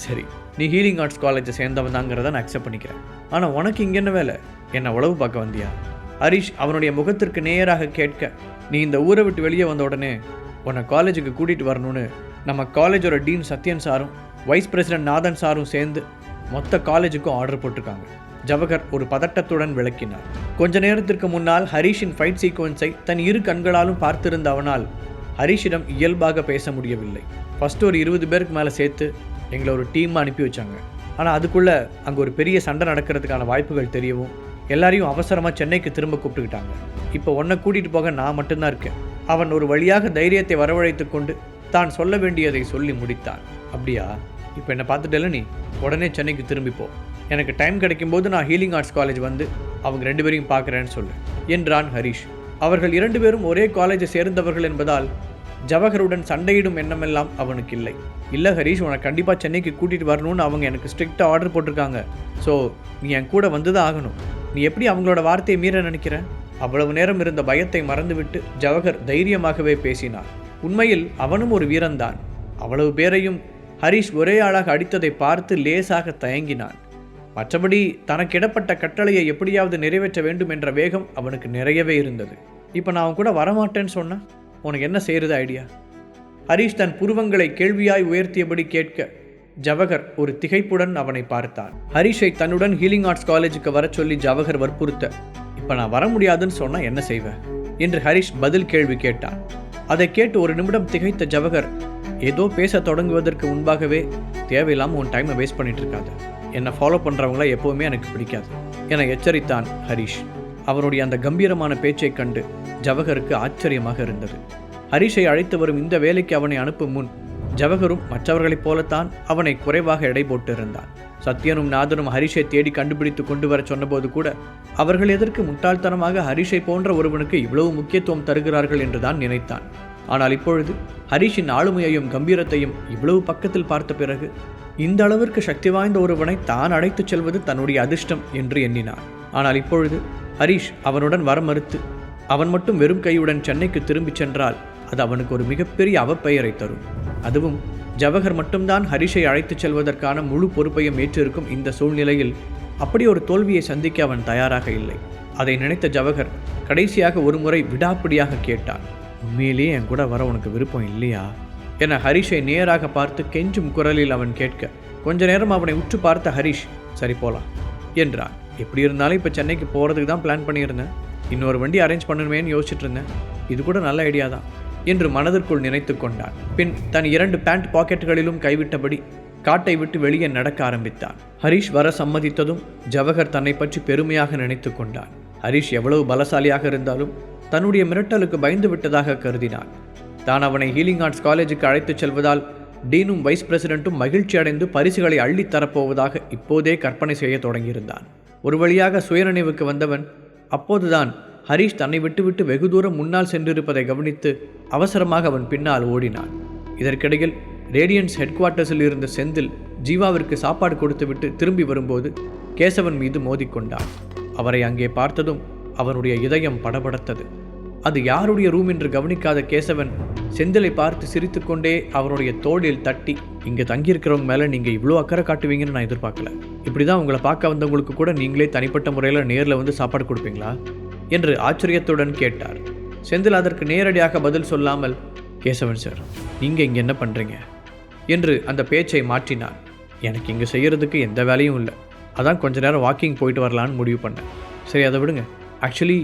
சரி, நீ healing arts காலேஜை சேர்ந்தவன் தாங்கிறத நான் அக்செப்ட் பண்ணிக்கிறேன். ஆனால் உனக்கு இங்கே என்ன வேலை? என்னை உளவு பார்க்க வந்தியா? ஹரிஷ் அவனுடைய முகத்திற்கு நேராக கேட்க, நீ இந்த ஊரை விட்டு வெளியே வந்த உடனே உன்னை காலேஜுக்கு கூட்டிகிட்டு வரணும்னு நம்ம காலேஜோட டீன் சத்யன் சாரும் வைஸ் பிரசிடென்ட் நாதன் சாரும் சேர்ந்து மொத்த காலேஜுக்கும் ஆர்டர் போட்டிருக்காங்க. ஜவஹர் ஒரு பதட்டத்துடன் விளக்கினார். கொஞ்ச நேரத்திற்கு முன்னால் ஹரிஷின் ஃபைட் சீக்வன்ஸை தன் இரு கண்களாலும் பார்த்திருந்த அவனால் ஹரிஷிடம் இயல்பாக பேச முடியவில்லை. ஃபஸ்ட்டு ஒரு 20 பேருக்கு மேலே சேர்த்து எங்களை ஒரு டீமாக அனுப்பி வச்சாங்க. ஆனால் அதுக்குள்ளே அங்கே ஒரு பெரிய சண்டை நடக்கிறதுக்கான வாய்ப்புகள் தெரியவும் எல்லாரையும் அவசரமாக சென்னைக்கு திரும்ப கூப்பிட்டுக்கிட்டாங்க. இப்போ உன்னை கூட்டிகிட்டு போக நான் மட்டும்தான் இருக்கேன். அவன் ஒரு வழியாக தைரியத்தை வரவழைத்து கொண்டு தான் சொல்ல வேண்டியதை சொல்லி முடித்தான். அப்படியா? இப்போ என்னை பார்த்துட்டல, நீ உடனே சென்னைக்கு திரும்பிப்போ. எனக்கு டைம் கிடைக்கும்போது நான் ஹீலிங் ஆர்ட்ஸ் காலேஜ் வந்து அவங்க 2 பேரையும் பார்க்குறேன்னு சொல்லு என்றான் ஹரிஷ். அவர்கள் 2 பேரும் ஒரே காலேஜை சேர்ந்தவர்கள் என்பதால் ஜவஹருடன் சண்டையிடும் எண்ணமெல்லாம் அவனுக்கு இல்லை. இல்லை ஹரிஷ், உனக்கு கண்டிப்பாக சென்னைக்கு கூட்டிகிட்டு வரணும்னு அவங்க எனக்கு ஸ்ட்ரிக்டாக ஆர்டர் போட்டிருக்காங்க. ஸோ நீ என் கூட வந்து தான் ஆகணும். நீ எப்படி அவங்களோட வார்த்தையை மீற நினைக்கிற? அவ்வளவு நேரம் இருந்த பயத்தை மறந்துவிட்டு ஜவஹர் தைரியமாகவே பேசினார். உண்மையில் அவனும் ஒரு வீரன்தான். அவ்வளவு பேரையும் ஹரிஷ் ஒரே ஆளாக அடித்ததை பார்த்து லேசாக தயங்கினான். மற்றபடி தனக்கிடப்பட்ட கட்டளையை எப்படியாவது நிறைவேற்ற வேண்டும் என்ற வேகம் அவனுக்கு நிறையவே இருந்தது. இப்போ நான் அவன் கூட வரமாட்டேன்னு சொன்னேன், உனக்கு என்ன செய்கிறது ஐடியா? ஹரிஷ் தன் புருவங்களை கேள்வியாய் உயர்த்தியபடி கேட்க ஜவஹர் ஒரு திகைப்புடன் அவனை பார்த்தான். ஹரிஷை தன்னுடன் ஹீலிங் ஆர்ட்ஸ் காலேஜுக்கு வர சொல்லி ஜவஹர் வற்புறுத்த, இப்போ நான் வர முடியாதுன்னு சொன்னால் என்ன செய்வேன் என்று ஹரிஷ் பதில் கேள்வி கேட்டான். அதை கேட்டு ஒரு நிமிடம் திகைத்த ஜவஹர், ஏதோ பேச தொடங்குவதற்கு முன்பாகவே தேவையில்லாமல் உன் டைமை வேஸ்ட் பண்ணிட்டு இருக்காது, என்னை ஃபாலோ பண்ணுறவங்கள எப்போவுமே எனக்கு பிடிக்காது என எச்சரித்தான் ஹரிஷ். அவனுடைய அந்த கம்பீரமான பேச்சை கண்டு ஜவஹருக்கு ஆச்சரியமாக இருந்தது. ஹரிஷை அழைத்து வரும் இந்த வேலைக்கு அவனை அனுப்பும் முன் ஜவஹரும் மற்றவர்களைப் போலத்தான் அவனை குறைவாக எடை போட்டிருந்தான். சத்யனும் நாதனும் ஹரிஷை தேடி கண்டுபிடித்து கொண்டு வர சொன்னபோது கூட அவர்கள் எதற்கு முட்டாள்தனமாக ஹரிஷை போன்ற ஒருவனுக்கு இவ்வளவு முக்கியத்துவம் தருகிறார்கள் என்றுதான் நினைத்தான். ஆனால் இப்பொழுது ஹரிஷின் ஆளுமையையும் கம்பீரத்தையும் இவ்வளவு பக்கத்தில் பார்த்த பிறகு இந்த அளவிற்கு சக்தி வாய்ந்த ஒருவனை தான் அழைத்துச் செல்வது தன்னுடைய அதிர்ஷ்டம் என்று எண்ணினான். ஆனால் இப்பொழுது ஹரிஷ் அவனுடன் வர மறுத்து அவன் மட்டும் வெறும் கையுடன் சென்னைக்கு திரும்பிச் சென்றால் அது அவனுக்கு ஒரு மிகப்பெரிய அவப்பெயரை தரும். அதுவும் ஜவஹர் மட்டும்தான் ஹரிஷை அழைத்துச் செல்வதற்கான முழு பொறுப்பையும் ஏற்றிருக்கும் இந்த சூழ்நிலையில் அப்படி ஒரு தோல்வியை சந்திக்க அவன் தயாராக இல்லை. அதை நினைத்த ஜவஹர் கடைசியாக ஒரு முறை விடாப்பிடியாக கேட்டான், உண்மையிலேயே என் கூட வர உனக்கு விருப்பம் இல்லையா என ஹரிஷை நேராக பார்த்து கெஞ்சும் குரலில் அவன் கேட்க, கொஞ்ச நேரம் அவனை உற்று பார்த்த ஹரிஷ், சரி போலாம் என்றான். எப்படி இருந்தாலும் இப்போ சென்னைக்கு போகிறதுக்கு தான் பிளான் பண்ணியிருந்தேன், இன்னொரு வண்டி அரேஞ்ச் பண்ணணுமேன்னு யோசிச்சுட்டு இருந்தேன், இது கூட நல்ல ஐடியா தான் என்று மனதிற்குள் நினைத்து கொண்டான். பின் தன் 2 பேண்ட் பாக்கெட்டுகளிலும் கைவிட்டபடி காட்டை விட்டு வெளியே நடக்க ஆரம்பித்தான். ஹரிஷ் வர சம்மதித்ததும் ஜவஹர் தன்னை பற்றி பெருமையாக நினைத்து கொண்டான். ஹரிஷ் எவ்வளவு பலசாலியாக இருந்தாலும் தன்னுடைய மிரட்டலுக்கு பயந்து விட்டதாக கருதினான். தான் அவனை ஹீலிங் ஆர்ட்ஸ் காலேஜுக்கு அழைத்துச் செல்வதால் டீனும் வைஸ் பிரசிடென்ட்டும் மகிழ்ச்சி அடைந்து பரிசுகளை அள்ளித் தரப்போவதாக இப்போதே கற்பனை செய்ய தொடங்கியிருந்தான். ஒரு வழியாக சுயநினைவுக்கு வந்தவன் அப்போதுதான் ஹரிஷ் தன்னை விட்டுவிட்டு வெகு தூரம் முன்னால் சென்றிருப்பதை கவனித்து அவசரமாக அவன் பின்னால் ஓடினான். இதற்கிடையில் ரேடியன்ஸ் ஹெட் குவார்ட்டர்ஸில் இருந்த செந்தில் ஜீவாவிற்கு சாப்பாடு கொடுத்துவிட்டு திரும்பி வரும்போது கேசவன் மீது மோதிக்கொண்டான். அவரை அங்கே பார்த்ததும் அவனுடைய இதயம் படபடத்தது. அது யாருடைய ரூம் என்று கவனிக்காத கேசவன் செந்திலை பார்த்து சிரித்துக்கொண்டே அவனுடைய தோளில் தட்டி, இங்கே தங்கியிருக்கிறவங்க மேலே நீங்கள் இவ்வளோ அக்கறை காட்டுவீங்கன்னு நான் எதிர்பார்க்கல. இப்படி தான் உங்களை பார்க்க வந்தவங்களுக்கு கூட நீங்களே தனிப்பட்ட முறையில் நேரில் வந்து சாப்பாடு கொடுப்பீங்களா என்று ஆச்சரியத்துடன் கேட்டார். செந்தில் அதற்கு நேரடியாக பதில் சொல்லாமல், கேசவன் சார், நீங்கள் இங்கே என்ன பண்ணுறீங்க என்று அந்த பேச்சை மாற்றினான். எனக்கு இங்கே செய்கிறதுக்கு எந்த வேலையும் இல்லை, அதான் கொஞ்ச நேரம் வாக்கிங் போயிட்டு வரலான்னு முடிவு பண்ணேன். சரி, அதை விடுங்க. ஆக்சுவலி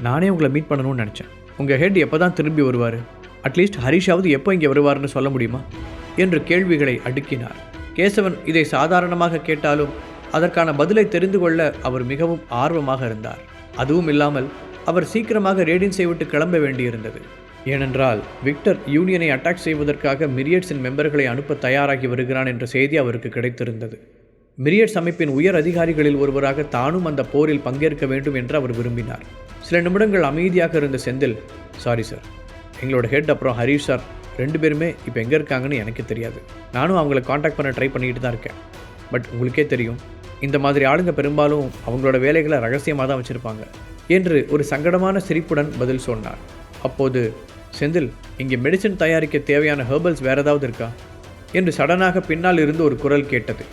நானே உங்களை மீட் பண்ணணும்னு நினச்சேன். உங்கள் ஹெட் எப்போ தான் திரும்பி வருவார்? அட்லீஸ்ட் ஹரிஷாவது எப்போ இங்கே வருவார்னு சொல்ல முடியுமா என்று கேள்விகளை அடுக்கினார். கேசவன் இதை சாதாரணமாக கேட்டாலும் அதற்கான பதிலை தெரிந்து கொள்ள அவர் மிகவும் ஆர்வமாக இருந்தார். அதுவும் இல்லாமல் அவர் சீக்கிரமாக ரேடியன்ஸை விட்டு கிளம்ப வேண்டியிருந்தது. ஏனென்றால் விக்டர் யூனியனை அட்டாக் செய்வதற்காக மிரியட்ஸின் மெம்பர்களை அனுப்ப தயாராகி வருகிறான் என்ற செய்தி அவருக்கு கிடைத்திருந்தது. மிரியட்ஸ் அமைப்பின் உயர் அதிகாரிகளில் ஒருவராக தானும் அந்த போரில் பங்கேற்க வேண்டும் என்று அவர் விரும்பினார். சில நிமிடங்கள் அமைதியாக இருந்த செந்தில், சாரி சார், எங்களோட ஹெட் அப்புறம் ஹரிஷ் சார் 2 பேருமே இப்போ எங்கே இருக்காங்கன்னு எனக்கு தெரியாது. நானும் அவங்கள காண்டாக்ட் பண்ண ட்ரை பண்ணிக்கிட்டு தான் இருக்கேன். பட் உங்களுக்கே தெரியும், இந்த மாதிரி ஆளுங்க பெரும்பாலும் அவங்களோட வேலைகளை ரகசியமாக தான் வச்சுருப்பாங்க என்று ஒரு சங்கடமான சிரிப்புடன் பதில் சொன்னார். அப்போது செந்தில், இங்கே மெடிசன் தயாரிக்க தேவையான ஹெர்பல்ஸ் வேறு ஏதாவது இருக்கா? என்று சடனாக பின்னால் இருந்து ஒரு குரல் கேட்டது.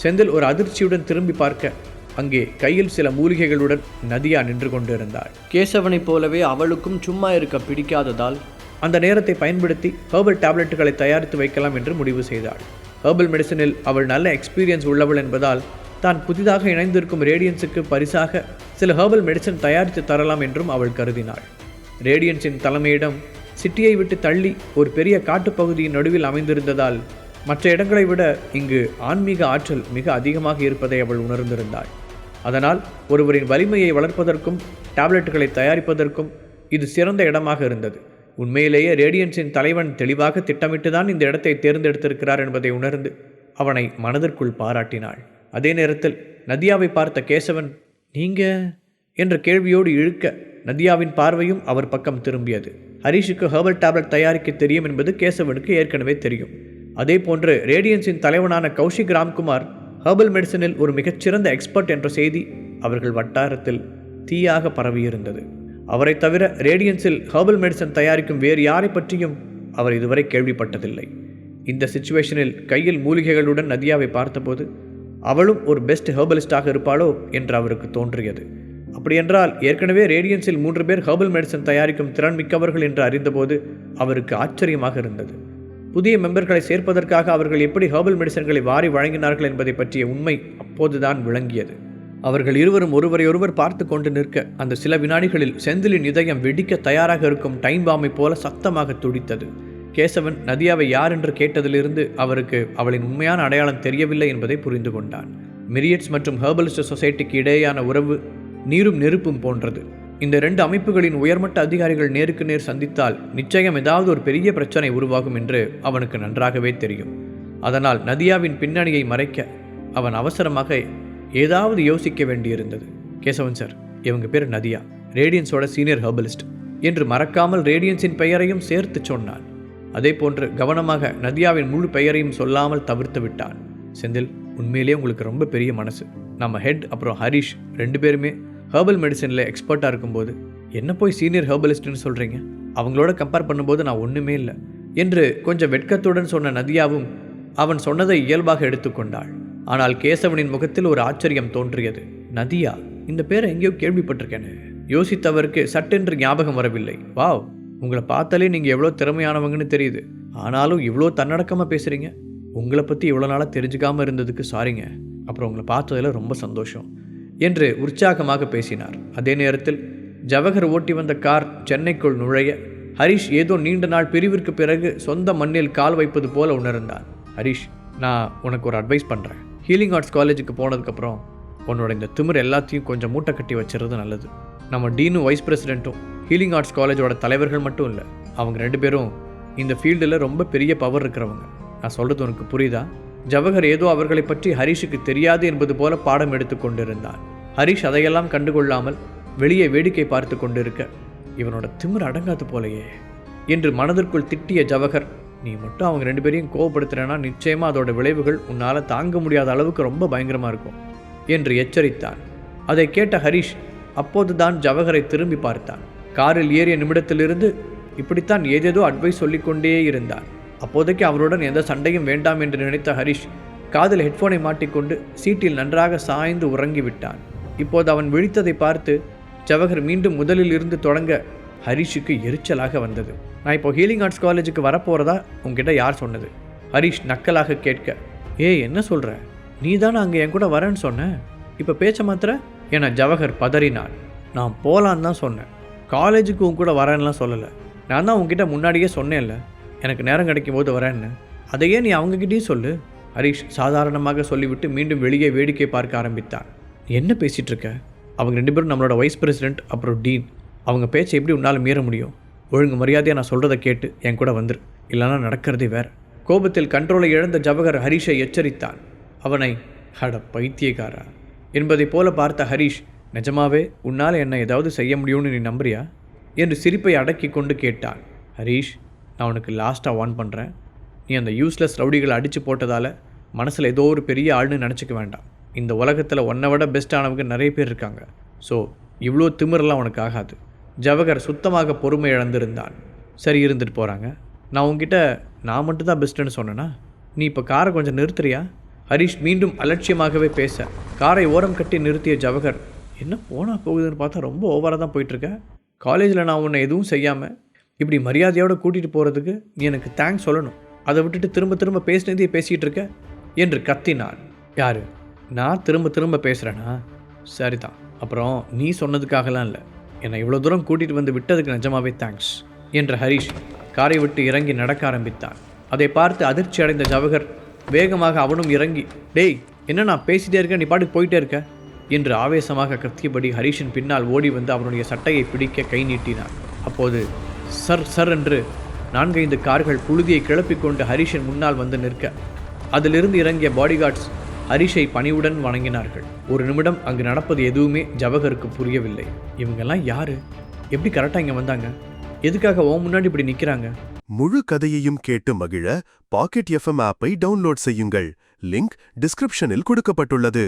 செந்தில் ஒரு அதிர்ச்சியுடன் திரும்பி பார்க்க அங்கே கையில் சில மூலிகைகளுடன் நதியா நின்று கொண்டிருந்தாள். கேசவனைப் போலவே அவளுக்கும் சும்மா இருக்க பிடிக்காததால் அந்த நேரத்தை பயன்படுத்தி ஹெர்பல் டேப்லெட்டுகளை தயாரித்து வைக்கலாம் என்று முடிவு செய்தாள். ஹெர்பல் மெடிசனில் அவள் நல்ல எக்ஸ்பீரியன்ஸ் உள்ளவள் என்பதால் தான் புதிதாக இணைந்திருக்கும் ரேடியன்ஸுக்கு பரிசாக சில ஹெர்பல் மெடிசன் தயாரித்து தரலாம் என்றும் அவள் கருதினாள். ரேடியன்ஸின் தலைமையிடம் சிட்டியை விட்டு தள்ளி ஒரு பெரிய காட்டுப்பகுதியின் நடுவில் அமைந்திருந்ததால் மற்ற இடங்களை விட இங்கு ஆன்மீக ஆற்றல் மிக அதிகமாக இருப்பதை அவள் உணர்ந்திருந்தாள். அதனால் ஒருவரின் வலிமையை வளர்ப்பதற்கும் டேப்லெட்டுகளை தயாரிப்பதற்கும் இது சிறந்த இடமாக இருந்தது. உண்மையிலேயே ரேடியன்ஸின் தலைவன் தெளிவாக திட்டமிட்டுதான் இந்த இடத்தை தேர்ந்தெடுத்திருக்கிறார் என்பதை உணர்ந்து அவனை மனதிற்குள் பாராட்டினாள். அதே நேரத்தில் நதியாவை பார்த்த கேசவன், நீங்க என்ற கேள்வியோடு இழுக்க நதியாவின் பார்வையும் அவர் பக்கம் திரும்பியது. ஹரிஷுக்கு ஹெர்பல் டேப்லெட் தயாரிக்க தெரியும் என்பது கேசவனுக்கு ஏற்கனவே தெரியும். அதே போன்று ரேடியன்ஸின் தலைவனான கௌஷிக் ராம்குமார் ஹெர்பல் மெடிசனில் ஒரு மிகச்சிறந்த எக்ஸ்பர்ட் என்ற செய்தி அவர்கள் வட்டாரத்தில் தீயாக பரவியிருந்தது. அவரை தவிர ரேடியன்ஸில் ஹெர்பல் மெடிசன் தயாரிக்கும் வேறு யாரை பற்றியும் அவர் இதுவரை கேள்விப்பட்டதில்லை. இந்த சிச்சுவேஷனில் கையில் மூலிகைகளுடன் நதியாவை பார்த்தபோது அவளும் ஒரு பெஸ்ட் ஹெர்பலிஸ்டாக இருப்பாளோ என்று அவருக்கு தோன்றியது. அப்படியென்றால் ஏற்கனவே ரேடியன்ஸில் 3 பேர் ஹெர்பல் மெடிசன் தயாரிக்கும் திறன் மிக்கவர்கள் என்று அறிந்தபோது அவருக்கு ஆச்சரியமாக இருந்தது. புதிய மெம்பர்களை சேர்ப்பதற்காக அவர்கள் எப்படி ஹெர்பல் மெடிசன்களை வாரி வழங்கினார்கள் என்பதை பற்றிய உண்மை அப்போதுதான் விளங்கியது. அவர்கள் இருவரும் ஒருவரையொருவர் பார்த்து கொண்டு நிற்க அந்த சில வினாடிகளில் செந்திலின் இதயம் வெடிக்க தயாராக இருக்கும் டைம் பாம்பை போல சத்தமாக துடித்தது. கேசவன் நதியாவை யார் என்று கேட்டதிலிருந்து அவருக்கு அவளின் உண்மையான அடையாளம் தெரியவில்லை என்பதை புரிந்து கொண்டான். மிரியட்ஸ் மற்றும் ஹெர்பலிஸ்ட் சொசைட்டிக்கு இடையேயான உறவு நீரும் நெருப்பும் போன்றது. இந்த 2 அமைப்புகளின் உயர்மட்ட அதிகாரிகள் நேருக்கு நேர் சந்தித்தால் நிச்சயம் ஏதாவது ஒரு பெரிய பிரச்சனை உருவாகும் என்று அவனுக்கு நன்றாகவே தெரியும். அதனால் நதியாவின் பின்னணியை மறைக்க அவன் அவசரமாக ஏதாவது யோசிக்க வேண்டியிருந்தது. கேசவன் சார், இவங்க பேர் நதியா, ரேடியன்ஸோட சீனியர் ஹெர்பலிஸ்ட் என்று மறக்காமல் ரேடியன்ஸின் பெயரையும் சேர்த்து சொன்னான். அதே போன்று கவனமாக நதியாவின் முழு பெயரையும் சொல்லாமல் தவிர்த்து விட்டான். செந்தில், உண்மையிலேயே உங்களுக்கு ரொம்ப பெரிய மனசு. நம்ம ஹெட் அப்புறம் ஹரிஷ் 2 பேருமே ஹெர்பல் மெடிசனில் எக்ஸ்பர்ட்டாக இருக்கும்போது என்ன போய் சீனியர் ஹெர்பலிஸ்ட்னு சொல்கிறீங்க? அவங்களோட கம்பேர் பண்ணும்போது நான் ஒன்றுமே இல்லை என்று கொஞ்சம் வெட்கத்துடன் சொன்ன நதியாவும் அவன் சொன்னதை இயல்பாக எடுத்துக்கொண்டாள். ஆனால் கேசவனின் முகத்தில் ஒரு ஆச்சரியம் தோன்றியது. நதியா, இந்த பேரை எங்கேயோ கேள்விப்பட்டிருக்கேன்னு யோசித்தவருக்கு சட்டென்று ஞாபகம் வரவில்லை. வாவ், உங்களை பார்த்தாலே நீங்கள் எவ்வளோ திறமையானவங்கன்னு தெரியுது. ஆனாலும் இவ்வளோ தன்னடக்கமாக பேசுகிறீங்க. உங்களை பற்றி இவ்வளோ நாளாக தெரிஞ்சுக்காமல் இருந்ததுக்கு சாரிங்க. அப்புறம் உங்களை பார்த்ததில் ரொம்ப சந்தோஷம் என்று உற்சாகமாக பேசினார். அதே நேரத்தில் ஜவஹர் ஓட்டி வந்த கார் சென்னைக்குள் நுழைய ஹரிஷ் ஏதோ நீண்ட நாள் பிரிவிற்கு பிறகு சொந்த மண்ணில் கால் வைப்பது போல உணர்ந்தான். ஹரிஷ், நான் உனக்கு ஒரு அட்வைஸ் பண்ணுறேன். ஹீலிங் ஆர்ட்ஸ் காலேஜுக்கு போனதுக்கப்புறம் உன்னோட இந்த திமிர் எல்லாத்தையும் கொஞ்சம் மூட்டை கட்டி வச்சுறது நல்லது. நம்ம டீனும் வைஸ் பிரசிடெண்ட்டும் ஹீலிங் ஆர்ட்ஸ் காலேஜோட தலைவர்கள் மட்டும் இல்லை, அவங்க 2 பேரும் இந்த ஃபீல்டில் ரொம்ப பெரிய பவர் இருக்கிறவங்க. நான் சொல்கிறது உனக்கு புரியுதா? ஜவஹர் ஏதோ அவர்களை பற்றி ஹரிஷுக்கு தெரியாது என்பது போல பாடம் எடுத்து கொண்டிருந்தான். ஹரிஷ் அதையெல்லாம் கண்டுகொள்ளாமல் வெளியே வேடிக்கை பார்த்து கொண்டிருக்க, இவனோட திமிர் அடங்காது போலையே என்று மனதிற்குள் திட்டிய ஜவஹர், நீ மட்டும் அவங்க 2 பேரையும் கோவப்படுத்துறேன்னா நிச்சயமாக அதோட விளைவுகள் உன்னால் தாங்க முடியாத அளவுக்கு ரொம்ப பயங்கரமாக இருக்கும் என்று எச்சரித்தான். அதை கேட்ட ஹரிஷ் அப்போதுதான் ஜவஹரை திரும்பி பார்த்தான். காரில் ஏறிய நிமிடத்திலிருந்து இப்படித்தான் ஏதேதோ அட்வைஸ் சொல்லிக்கொண்டே இருந்தான். அப்போதைக்கு அவருடன் எந்த சண்டையும் வேண்டாம் என்று நினைத்த ஹரிஷ் காதில் ஹெட்ஃபோனை மாட்டிக்கொண்டு சீட்டில் நன்றாக சாய்ந்து உறங்கிவிட்டான். இப்போது அவன் விழித்ததை பார்த்து ஜவஹர் மீண்டும் முதலில் இருந்து தொடங்க ஹரிஷுக்கு எரிச்சலாக வந்தது. நான் இப்போ ஹீலிங் ஆர்ட்ஸ் காலேஜுக்கு வரப்போகிறதா உங்ககிட்ட யார் சொன்னது? ஹரிஷ் நக்கலாக கேட்க, என்ன சொல்கிற? நீ தானே அங்கே என் கூட வரேன்னு சொன்ன, இப்போ பேச்ச மாத்திர என ஜவஹர் பதறினான். நான் போகலான்னு தான் சொன்னேன், காலேஜுக்கு உன் கூட வரேன்னுலாம் சொல்லலை. நான் தான் உங்ககிட்ட முன்னாடியே சொன்னேன்ல, எனக்கு நேரம் கிடைக்கும் போது வரேன்னு. அதையே நீ அவங்ககிட்டயும் சொல்லு. ஹரிஷ் சாதாரணமாக சொல்லிவிட்டு மீண்டும் வெளியே வேடிக்கை பார்க்க ஆரம்பித்தான். என்ன பேசிகிட்டு இருக்க? அவங்க 2 பேரும் நம்மளோட வைஸ் பிரசிடெண்ட் அப்புறம் டீன். அவங்க பேச்சை எப்படி உன்னால் மீற முடியும்? ஒழுங்கு மரியாதையாக நான் சொல்கிறத கேட்டு என் கூட வந்துரு, இல்லைன்னா நடக்கிறதே வேறு. கோபத்தில் கண்ட்ரோலை இழந்த ஜவஹர் ஹரிஷை எச்சரித்தான். அவனை அட பைத்தியக்காரா என்பதை போல பார்த்த ஹரிஷ், நிஜமாவே உன்னால் என்ன ஏதாவது செய்ய முடியும்னு நீ நம்புறியா என்று சிரிப்பை அடக்கி கொண்டு கேட்டான். ஹரிஷ், நான் உனக்கு லாஸ்ட்டாக வார்ன் பண்ணுறேன். நீ அந்த யூஸ்லெஸ் ரவுடிகளை அடித்து போட்டதால் மனசில் ஏதோ ஒரு பெரிய ஆள்னு நினச்சிக்க வேண்டாம். இந்த உலகத்தில் உன்னை விட பெஸ்ட்டானவங்க நிறைய பேர் இருக்காங்க. ஸோ இவ்வளோ திமிரெல்லாம் உனக்கு ஆகாது. ஜவஹர் சுத்தமாக பொறுமை இழந்திருந்தான். சரி, இருந்துட்டு போகிறாங்க. நான் உங்ககிட்ட நான் மட்டும்தான் பெஸ்ட்டுன்னு சொன்னேன்னா? நீ இப்போ காரை கொஞ்சம் நிறுத்துறியா? ஹரிஷ் மீண்டும் அலட்சியமாகவே பேச காரை ஓரம் கட்டி நிறுத்திய ஜவஹர், என்ன போனால் போகுதுன்னு பார்த்தா ரொம்ப ஓவராக தான் போயிட்டுருக்க. காலேஜில் நான் உன்னை எதுவும் செய்யாமல் இப்படி மரியாதையோடு கூட்டிகிட்டு போகிறதுக்கு நீ எனக்கு தேங்க்ஸ் சொல்லணும். அதை விட்டுட்டு திரும்ப திரும்ப பேசினதே பேசிகிட்டு இருக்க என்று கத்தினான். யார்? நான் திரும்ப திரும்ப பேசுகிறேன்னா? சரிதான். அப்புறம் நீ சொன்னதுக்காகலாம் இல்லை, என்னை இவ்வளோ தூரம் கூட்டிகிட்டு வந்து விட்டதுக்கு நிஜமாவே தேங்க்ஸ் என்ற ஹரிஷ் காரை விட்டு இறங்கி நடக்க ஆரம்பித்தான். அதை பார்த்து அதிர்ச்சி அடைந்த ஜவஹர் வேகமாக அவனும் இறங்கி, டேய் என்ன நான் பேசிகிட்டே இருக்க, நீ பாட்டுக்கு போயிட்டே இருக்க என்று ஆவேசமாக கத்தியபடி ஹரிஷின் பின்னால் ஓடி வந்து அவனுடைய சட்டையை பிடிக்க கை நீட்டினான். அப்போது சர் சர் என்று 4-5 கார்கள் புழுதியை கிளப்பிக்கொண்டு ஹரிஷின் முன்னால் வந்து நிற்க அதிலிருந்து இறங்கிய பாடிகார்ட்ஸ் ஹரிஷை பணிவுடன் வணங்கினார்கள். ஒரு நிமிடம் அங்கு நடப்பது எதுவுமே ஜவஹருக்கு புரியவில்லை. இவங்கெல்லாம் யாரு? எப்படி கரெக்டாக இங்கே வந்தாங்க? எதுக்காக முன்னாடி இப்படி நிற்கிறாங்க? முழு கதையையும் கேட்டு மகிழ பாக்கெட் FM ஆப்பை டவுன்லோட் செய்யுங்கள். லிங்க் டிஸ்கிரிப்ஷனில் கொடுக்கப்பட்டுள்ளது.